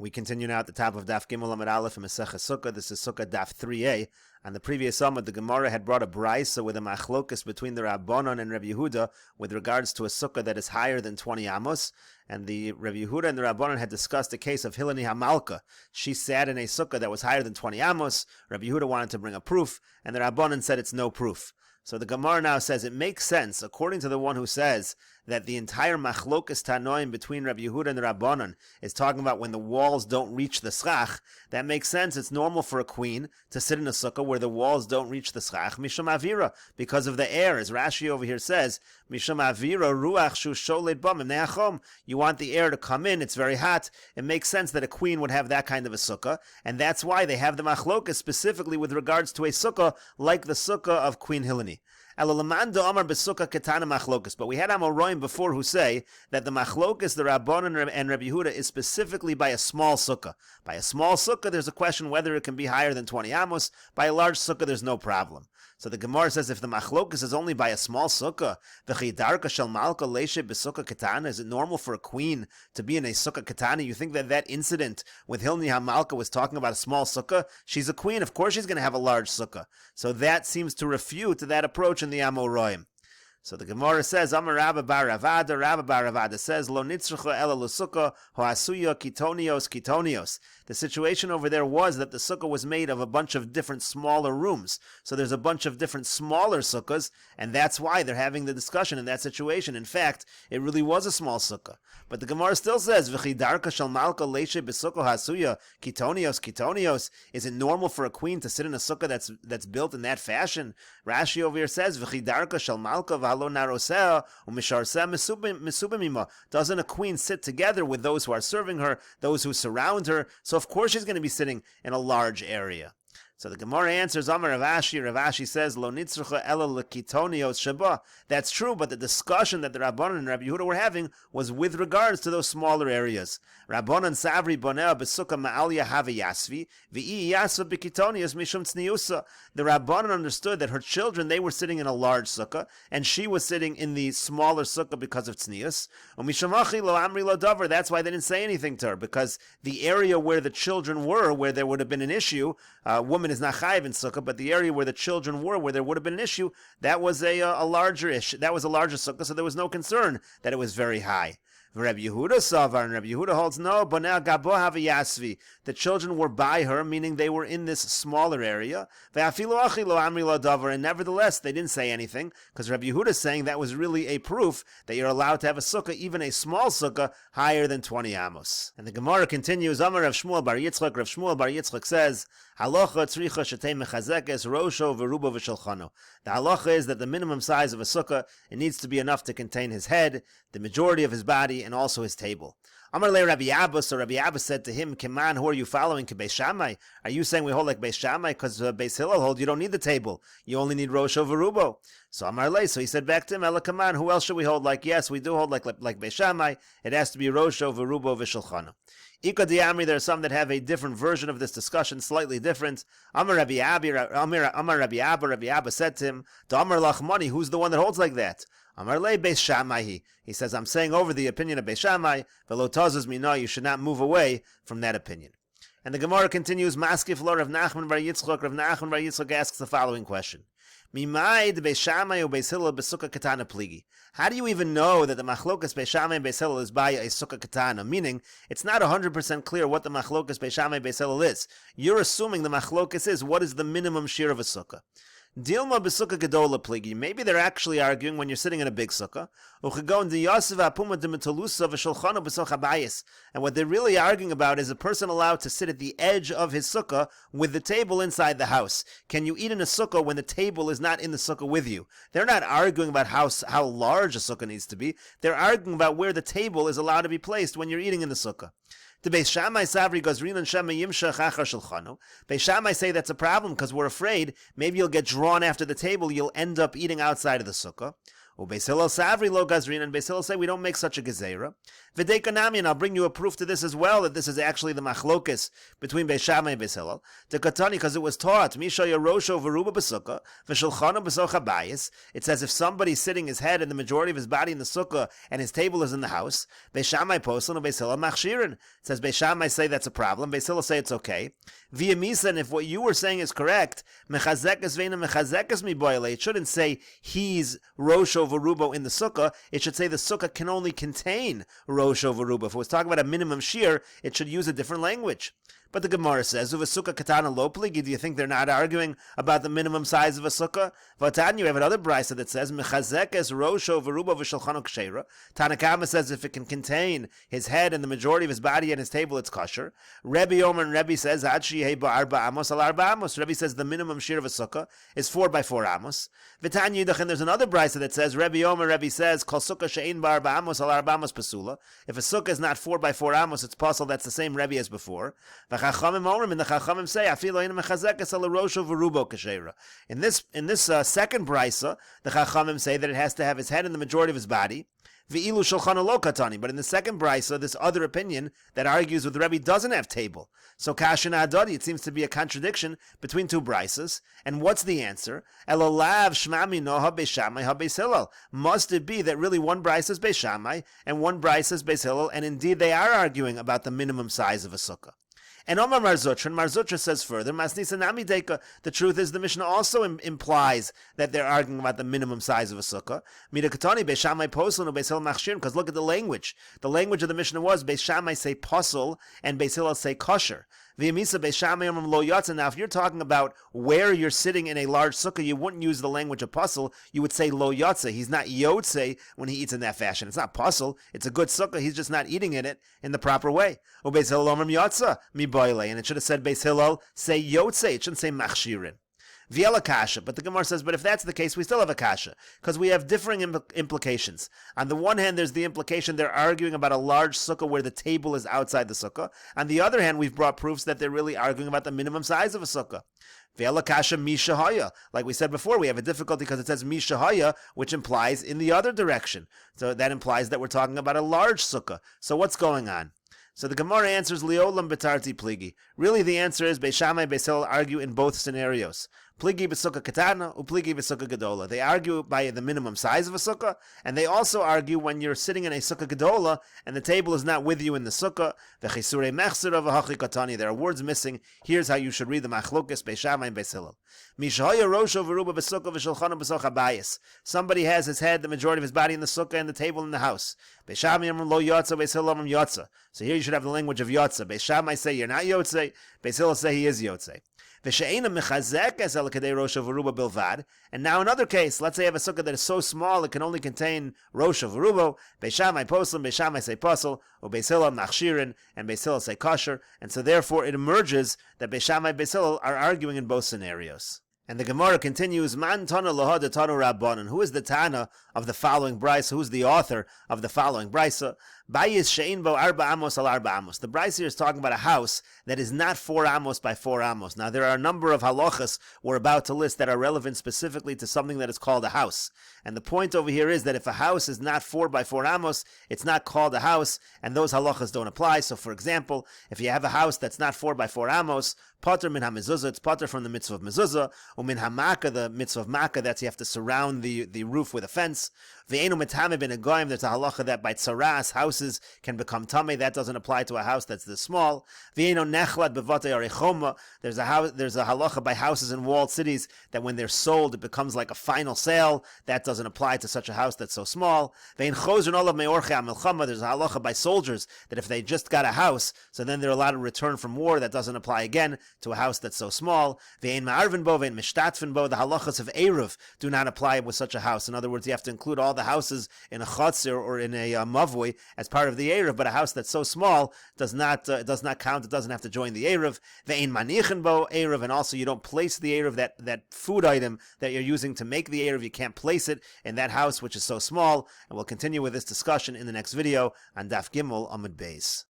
We continue now at the top of Daf Gimel Amud Aleph in Meseches Sukkah. This is Sukkah Daf 3a. On the previous Amud, the Gemara had brought a brisa with a machlokas between the Rabbanon and Rabbi Yehuda with regards to a sukkah that is higher than 20 amos. And the Rabbi Yehuda and the Rabbanon had discussed the case of Hilani Hamalka. She sat in a sukkah that was higher than 20 amos. Rabbi Yehuda wanted to bring a proof, and the Rabbanon said it's no proof. So the Gemara now says it makes sense, according to the one who says that the entire machlokas tanoim between Rabbi Yehuda and the Rabbanon is talking about when the walls don't reach the schach. That makes sense. It's normal for a queen to sit in a sukkah where the walls don't reach the schach, mishum avira, because of the air. As Rashi over here says, mishum avira ruach shu sholet bam neachom. You want the air to come in. It's very hot. It makes sense that a queen would have that kind of a sukkah, and that's why they have the machlokas specifically with regards to a sukkah like the sukkah of Queen Hilani. But we had Amoraim before who say that the machlokas, the Rabbanon and Rabbi Yehuda, is specifically by a small sukkah. By a small sukkah, there's a question whether it can be higher than 20 amos. By a large sukkah, there's no problem. So the Gemara says if the machlokas is only by a small sukkah, is it normal for a queen to be in a sukkah katana? You think that incident with Hilni Hamalka was talking about a small sukkah? She's a queen, of course she's going to have a large sukkah. So that seems to refute that approach in the Amoraim. So the Gemara says, Amar Rabba bar Ravada says, Lo nitzrucha ela l'sukkah ho'asuya kitonios. The situation over there was that the sukkah was made of a bunch of different smaller rooms. So there's a bunch of different smaller sukkahs, and that's why they're having the discussion in that situation. In fact, it really was a small sukkah. But the Gemara still says, V'chidarka shal malka leishe b'sukkah ha'asuya kitonios. Is it normal for a queen to sit in a sukkah that's built in that fashion? Rashi over here says, V'chidarka shal malka v'halo narosea u'misharsea misubimima. Doesn't a queen sit together with those who are serving her, those who surround her? So of course she's going to be sitting in a large area. So the Gemara answers, Amar Ravashi says, Lo nitzrucha ela lekitonios sheba. That's true, but the discussion that the Rabbanon and Rabbi Yehuda were having was with regards to those smaller areas. Rabbanon savri bonea besukkah ma'alya have yasvi, v'i yasva b'kitonios mishum tzniusa. The Rabbanon understood that her children, they were sitting in a large sukkah, and she was sitting in the smaller sukkah because of tznius. Umishamachi lo amri lo davar. That's why they didn't say anything to her, because the area where the children were, where there would have been an issue, woman is not chayiv in sukkah, but the area where the children were, where there would have been an issue, that was a larger issue. That was a larger sukkah, so there was no concern that it was very high. Rabbi Yehuda savar, and Rabbi Yehuda holds no, but now gabo have yasvi. The children were by her, meaning they were in this smaller area. And nevertheless, they didn't say anything, because Rabbi Yehuda is saying that was really a proof that you're allowed to have a sukkah, even a small sukkah, higher than 20 amos. And the Gemara continues, Amar Rav Shmuel bar Yitzchak. Rav Shmuel bar Yitzchak says, Halacha tzricha shetei mechazekes rosho v'rubo v'shalchano. The halacha is that the minimum size of a sukkah, it needs to be enough to contain his head, the majority of his body, and also his table. Amar le Rabbi Abba, so Rabbi Abba said to him, Keman, who are you following? Beis Shammai? Are you saying we hold like Beis Shammai? Because Beis Hillel hold you don't need the table. You only need Rosho Verubo. So Amar le, so he said back to him, Ela Keman, who else should we hold like? Yes, we do hold like Beis Shammai. It has to be Rosho Verubo V'Shulchano. Ika Diamri, there are some that have a different version of this discussion, slightly different. Amar Rabbi Abba said to him, Amar Lachmani, who's the one that holds like that? Amar le Beis Shammai. He says, I'm saying over the opinion of Beis Shammai, v'lo tazuz mina, you should not move away from that opinion. And the Gemara continues, Maskif lo Rav Nachman bar Yitzchak. Rav Nachman bar Yitzchak asks the following question. Mimai de Beis Shammai u Beis Hillel besukkah katana pligi. How do you even know that the machlokas Beis Shammai and Beis Hillel is by a sukkah katana? Meaning, it's not 100% clear what the machlokas Beis Shammai and Beis Hillel is. You're assuming the machlokas is what is the minimum shear of a sukkah. Dilma besukkah gedola pligi. Maybe they're actually arguing when you're sitting in a big sukkah. And what they're really arguing about is a person allowed to sit at the edge of his sukkah with the table inside the house. Can you eat in a sukkah when the table is not in the sukkah with you? They're not arguing about how large a sukkah needs to be. They're arguing about where the table is allowed to be placed when you're eating in the sukkah. The Beis Shammai savri gazrin and shema yimshach achar shulchano. Beis Shammai say that's a problem because we're afraid maybe you'll get drawn after the table, you'll end up eating outside of the sukkah. Beis Hillel savri lo gazrin, and Beis Hillel say we don't make such a gezerah. V'deikanami, and I'll bring you a proof to this as well, that this is actually the machlokes between Beis Shammai and Beis Hillel. The Katani, because it was taught, Misha Yerosho v'ruba b'sukkah, v'shulchana b'soch habayis. It says if somebody's sitting his head and the majority of his body in the sukkah, and his table is in the house, Beis Shammai posel and Beis Hillel machshirin. It says Beis Shammai say that's a problem, Beis Hillel say it's okay. Via Misa, and if what you were saying is correct, mechazekes veina mechazekes mi boile. It shouldn't say he's Rosho v'rubo in the sukkah. It should say the sukkah can only contain Rosho v'rubo. If it was talking about a minimum shear, it should use a different language. But the Gemara says, "Uva sukkah katana lo pligi." Do you think they're not arguing about the minimum size of a sukkah? V'atan, you have another brisa that says, "Mechazekes rosho v'rubo v'shalchano kshera." Tanakama says if it can contain his head and the majority of his body and his table, it's kosher. Rebbe Omer and Rebbe says, "Ad sheyeh ba'arba amos al arba amos." Rebbe says the minimum shear of a sukkah is 4 by 4 amos. V'tan yidach, and there's another brisa that says, Rebbe Omer, Rebbe says, "Kol sukkah she'ein ba'arba amos al arba amos pasula." If a sukkah is not 4 by 4 amos, it's possible. That's the same Rebbe as before. Chachamim Omrim, and the Chachamim say, "Afilo ina mechazekes al rosho v'rubo kashera." In this second brisa, the Chachamim say that it has to have his head and the majority of his body. V'ilu shulchano lo katani. But in the second brisa, this other opinion that argues with the Rebbe doesn't have table. So kashina adodi, it seems to be a contradiction between two brisas. And what's the answer? Elolav shmami noha Beis Shammai ha Beis Hillel. Must it be that really one brisa is Beis Shammai and one brisa is Beis Hillel? And indeed, they are arguing about the minimum size of a sukkah. And Omar Marzutra, and Marzutra says further, Masnisa Nami Deka, the truth is the Mishnah also implies that they're arguing about the minimum size of a sukkah. Mida Katani, Beis Shammai posel and Beis Hillel machshir, because look at the language. The language of the Mishnah was Beis Shammai say posel and Beis Hillel say kosher. V'yamisa Beis Shammai Omrim lo yatsa. Now, if you're talking about where you're sitting in a large sukkah, you wouldn't use the language of posel. You would say lo yatsa. He's not yotze when he eats in that fashion. It's not posel. It's a good sukkah. He's just not eating in it in the proper way. O Beis Hillel Omrim yatsa mi boile, and it should have said Beis Hillel say yotze. It shouldn't say machshirin. V'yela kasha, but the Gemara says, but if that's the case, we still have a kasha, because we have differing implications. On the one hand, there's the implication they're arguing about a large sukkah where the table is outside the sukkah. On the other hand, we've brought proofs that they're really arguing about the minimum size of a sukkah. V'yela kasha mishahaya. Like we said before, we have a difficulty because it says mishahaya, which implies in the other direction. So that implies that we're talking about a large sukkah. So what's going on? So the Gemara answers, Liolam betarti pligi. Really, the answer is Beis Shammai and Beis Hillel argue in both scenarios. Pligi b'sukkah katana, upligi b'sukkah gedola. They argue by the minimum size of a sukkah, and they also argue when you're sitting in a sukkah gedola and the table is not with you in the sukkah. V'chisure mechsera v'hachi katani. There are words missing. Here's how you should read the machlokes Beis Shammai and Beis Hillel. Mishahaya rosho v'ruba b'sukkah v'shulchana b'soch habayis. Somebody has his head, the majority of his body in the sukkah, and the table in the house. Beis Shammai Omrim lo yotza, Beis Hillel Omrim yotza. So here you should have the language of yotza. Beis Shammai say you're not yotze. Beis Hillel say he is yotze. And now another case, let's say you have a sukkah that is so small it can only contain Rosha V'rubo, Beis Shammai posel, Beis Shammai say posel, or Beis Hillel machshirin, and Beis Hillel say kosher, and so therefore it emerges that Beis Shammai and Beis Hillel are arguing in both scenarios. And the Gemara continues, Man Tana Laha de Tanu Rabbanan. Who is the Tana of the following brisa? Who's the author of the following brisa? Bayis she'ein bo arba amos al arba amos. The brisa here is talking about a house that is not 4 amos by 4 amos. Now there are a number of halachas we're about to list that are relevant specifically to something that is called a house. And the point over here is that if a house is not 4 by 4 amos, it's not called a house, and those halachas don't apply. So for example, if you have a house that's not 4 by 4 amos, Pater min ha-mezuzah, it's pater from the mitzvah of mezuzah, or min ha-maka, the mitzvah of maka, that's you have to surround the roof with a fence. Ve'enu metame ben agoyim, there's a halacha that by tsaras, houses can become tame, that doesn't apply to a house that's this small. Ve'enu nechlad bevate arechoma, there's a halacha by houses in walled cities that when they're sold, it becomes like a final sale, that doesn't apply to such a house that's so small. Ve'en chozun olav me'orche ha-milchama, there's a halacha by soldiers that if they just got a house, so then they're allowed to return from war, that doesn't apply again to a house that's so small. Ve'en ma'arvin bo, ve'en mishtatfin bo, the halachas of Eruv do not apply with such a house. In other words, you have to include all the houses in a chatzir or in a mavui as part of the Eruv, but a house that's so small does not count, it doesn't have to join the Eruv. Ve'en manichin bo Eruv, and also you don't place the Eruv, that food item that you're using to make the Eruv, you can't place it in that house which is so small. And we'll continue with this discussion in the next video on Daf Gimel Amud Beis.